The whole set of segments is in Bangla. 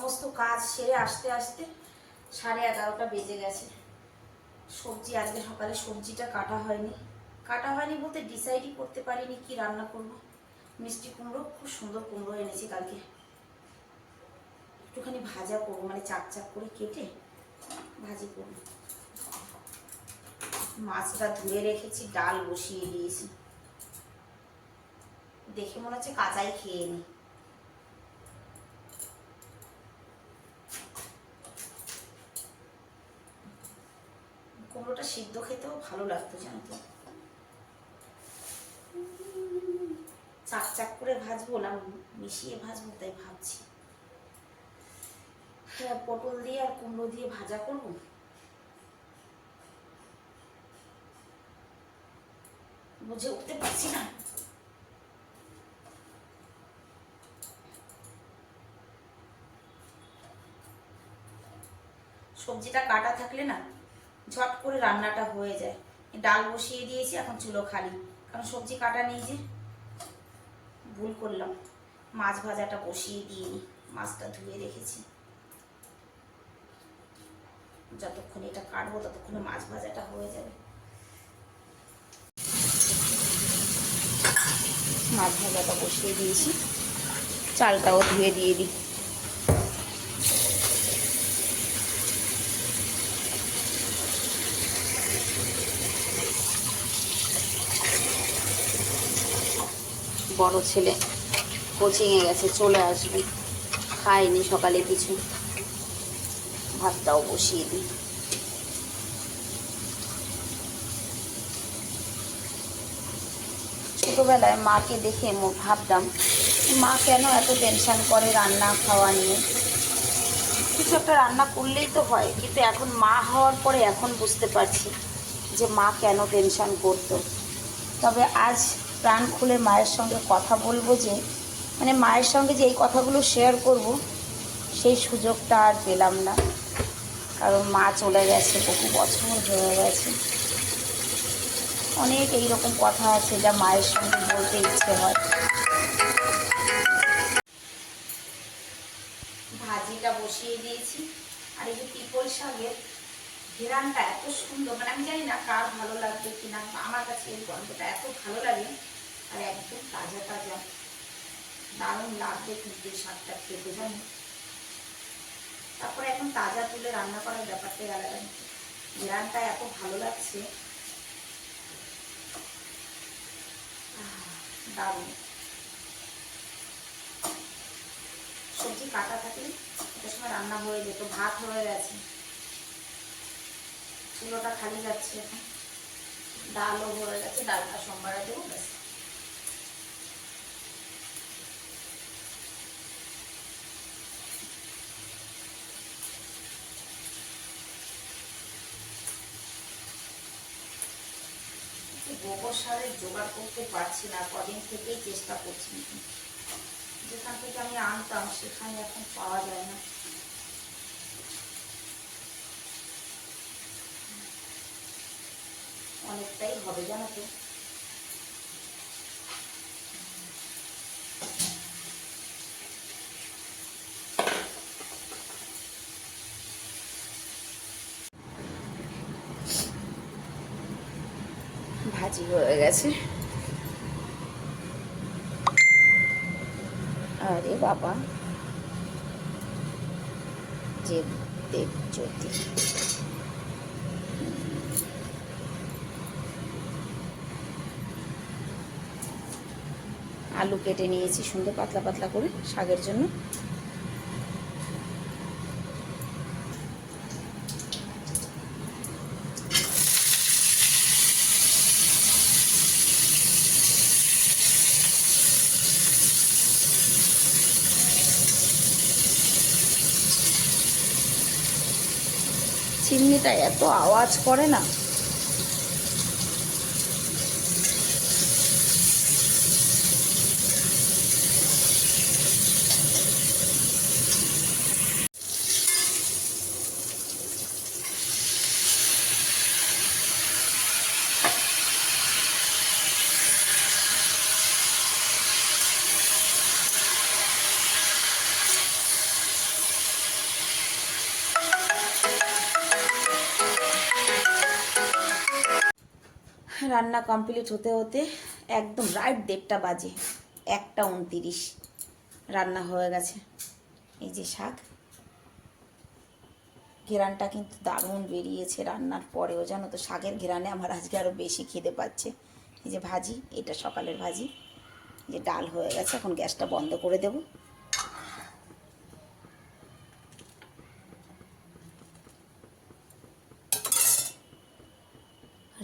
সমস্ত কাজ সেরে আসতে আসতে 11:30 বেজে গেছে। সবজি আজকে সকালে সবজিটা কাটা হয়নি বলতে ডিসাইডই করতে পারিনি কি রান্না করব। মিষ্টি কুমড়ো, খুব সুন্দর কুমড়ো এনেছি কালকে, একটুখানি ভাজা করবো, মানে চাক চাক করে কেটে ভাজি করব। মাছটা ধুয়ে রেখেছি, ডাল বসিয়ে দিয়েছি, দেখে মনে হচ্ছে কাঁচাই খেয়ে নি। কুমড়োটা সিদ্ধ খেতেও ভালো লাগতো জানো তো। চাক চাক করে ভাজবো না মিশিয়ে ভাজবো, তাই ভাবছি। হ্যাঁ, পটল দিয়ে আর কুমড়ো দিয়ে ভাজা করব। বুঝে উঠতে পারছি না। সবজিটা কাটা থাকলে না ঝট করে রান্নাটা হয়ে যায়। ডাল বসিয়ে দিয়েছি, এখন চুলো খালি, কারণ সবজি কাটা নেই যে। ভুল করলাম, মাছ ভাজাটা বসিয়ে দিইনি, মাছটা ধুয়ে রেখেছি। যতক্ষণ এটা কাটবো ততক্ষণে মাছ ভাজাটা হয়ে যাবে। মাছ ভাজাটা বসিয়ে দিয়েছি, চালটাও ধুয়ে দিয়ে দিই। বড় ছেলে কোচিংয়ে গেছে, চলে আসবে, খায়নি সকালে কিছু, ভাতটাও বসিয়ে দিই। ছোটোবেলায় মাকে দেখে ভাবতাম মা কেন এত টেনশন করে রান্না খাওয়া নিয়ে, কিছু একটা রান্না করলেই তো হয়। কিন্তু এখন মা হওয়ার পরে এখন বুঝতে পারছি যে মা কেন টেনশন করতো। তবে আজ প্রাণ খুলে মায়ের সঙ্গে কথা বলবো, যে মানে মায়ের সঙ্গে যে এই কথাগুলো শেয়ার করব সেই সুযোগটা আর পেলাম না, কারণ মা চলে গেছে, বহু বছর হয়ে গেছে। অনেক এইরকম কথা আছে যা মায়ের সঙ্গে বলতে ইচ্ছে হয়। ভাজিটা বসিয়ে দিয়েছি, আর এই যে পিপল শাকের ঘেরানটা এত সুন্দর, মানে আমি জানি না কার ভালো লাগবে কিনা, আমার কাছে এই গন্ধটা এত ভালো লাগে, আর একদম তাজা তাজা, দারুণ লাগবে কিন্তু এই শাকটা খেতে জানি। তারপরে এখন তাজা তুলে রান্না করার ব্যাপারটাই আলাদা, ঘেরানটা এত ভালো লাগছে, দারুণ। সবজি কাটা থাকলে একটা সময় রান্না হয়ে যেত। ভাত হয়ে গেছে, চুলোটা খালি যাচ্ছে, এখন ডালও হয়ে গেছে, ডালটা সোমবারে দেবো, ব্যাস। গোবর সারের জোগাড় করতে পারছি না, কদিন থেকেই চেষ্টা করছি, যেখান থেকে আমি আনতাম সেখানে এখন পাওয়া যায় না। অনেকটাই হবে জানো তো। ভাজি হয়ে গেছে। আরে বাবা, যে দেব জ্যোতি, আলু কেটে নিয়েছি সুন্দর পাতলা পাতলা করে শাকের জন্য। চিমনিটা এত আওয়াজ করে না, রান্না কমপ্লিট হতে হতে একদম রাইট 1:30 বাজে, 1:29 রান্না হয়ে গেছে। এই যে শাক, ঘেরানটা কিন্তু দারুণ বেরিয়েছে রান্নার পরেও, জানো তো শাকের ঘেরানে আমার আজকে আরও বেশি খিদে পাচ্ছে। এই যে ভাজি, এটা সকালের ভাজি, যে ডাল হয়ে গেছে, এখন গ্যাসটা বন্ধ করে দেব।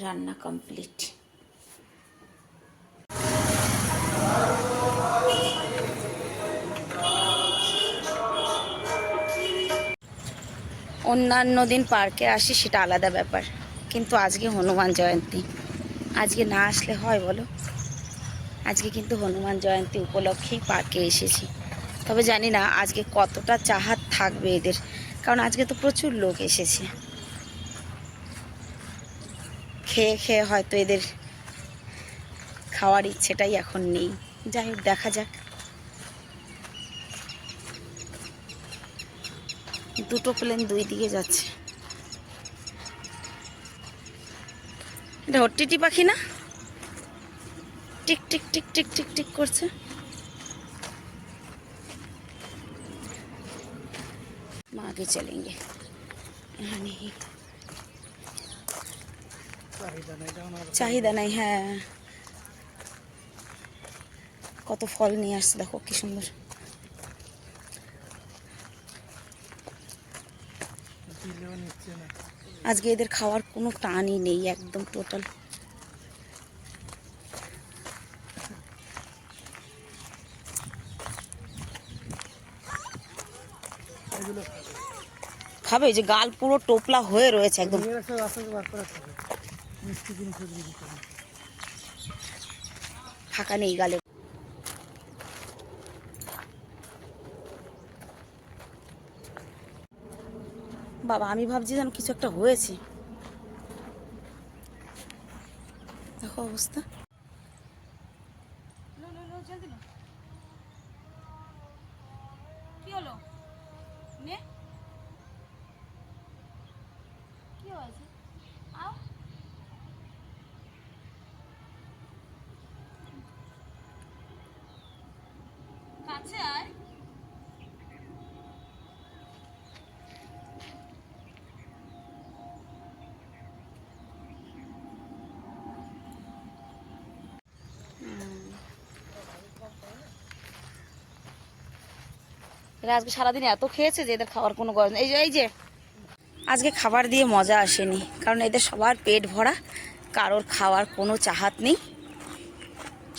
রান্না কমপ্লিট। অন্যান্য দিন পার্কে আসি সেটা আলাদা ব্যাপার, কিন্তু আজকে হনুমান জয়ন্তী, আজকে না আসলে হয় বলো? আজকে কিন্তু হনুমান জয়ন্তী উপলক্ষেই পার্কে এসেছি। তবে জানি না আজকে কতটা চাহাত থাকবে এদের, কারণ আজকে তো প্রচুর লোক এসেছে। খেয়ে খেয়ে হয়তো এদের খাওয়ার ইচ্ছেটাই এখন নেই। যাই হোক, দেখা যাক। দুটো প্লেন দুই দিকে যাচ্ছে। এটা হট্টিটি পাখি না? Tick tick tick tick tick tick করছে। आगे चलेंगे, यहाँ नहीं, চাহিদা নাই। হ্যাঁ, কত ফল নিয়ে আসছে দেখো কি সুন্দর। আজকে এদের খাওয়ার কোনো টানই নেই, একদম টোটাল। খাবে, যে গাল পুরো টোপলা হয়ে রয়েছে একদম। ফাঁকা নেই গালে। বাবা, আমি ভাবছি যেন কিছু একটা হয়েছে, দেখো অবস্থা। কি হলো? কি হয়েছে? আও, কাছে আয়। এরা আজকে সারাদিন এত খেয়েছে যে এদের খাওয়ার কোনো গরজ নেই। এই যে আজকে খাবার দিয়ে মজা আসেনি, কারণ এদের সবার পেট ভরা, কারোর খাওয়ার কোনো চাহাত নেই।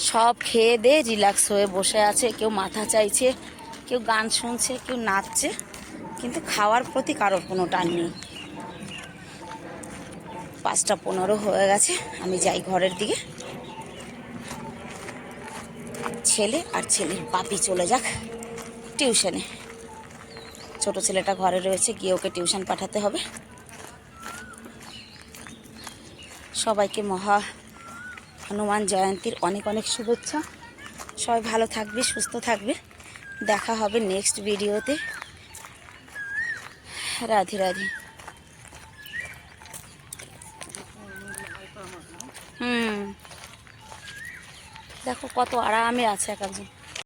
সব খেয়ে দিয়ে রিল্যাক্স হয়ে বসে আছে, কেউ মাথা চাইছে, কেউ গান শুনছে, কেউ নাচছে, কিন্তু খাওয়ার প্রতি কারোর কোনো টান নেই। 5:15 হয়ে গেছে, আমি যাই ঘরের দিকে। ছেলে আর ছেলের বাপি চলে যাক টিউশনে। ছোট ছেলেটা ঘরে রয়েছে, গিয়ে ওকে টিউশন পাঠাতে হবে। সবাইকে মহা হনুমান জয়ন্তীর অনেক অনেক শুভেচ্ছা। সবাই ভালো থাকবে, সুস্থ থাকবে। দেখা হবে নেক্সট ভিডিওতে। রাধে রাধে। দেখো কত আরামে আছে এক একজন।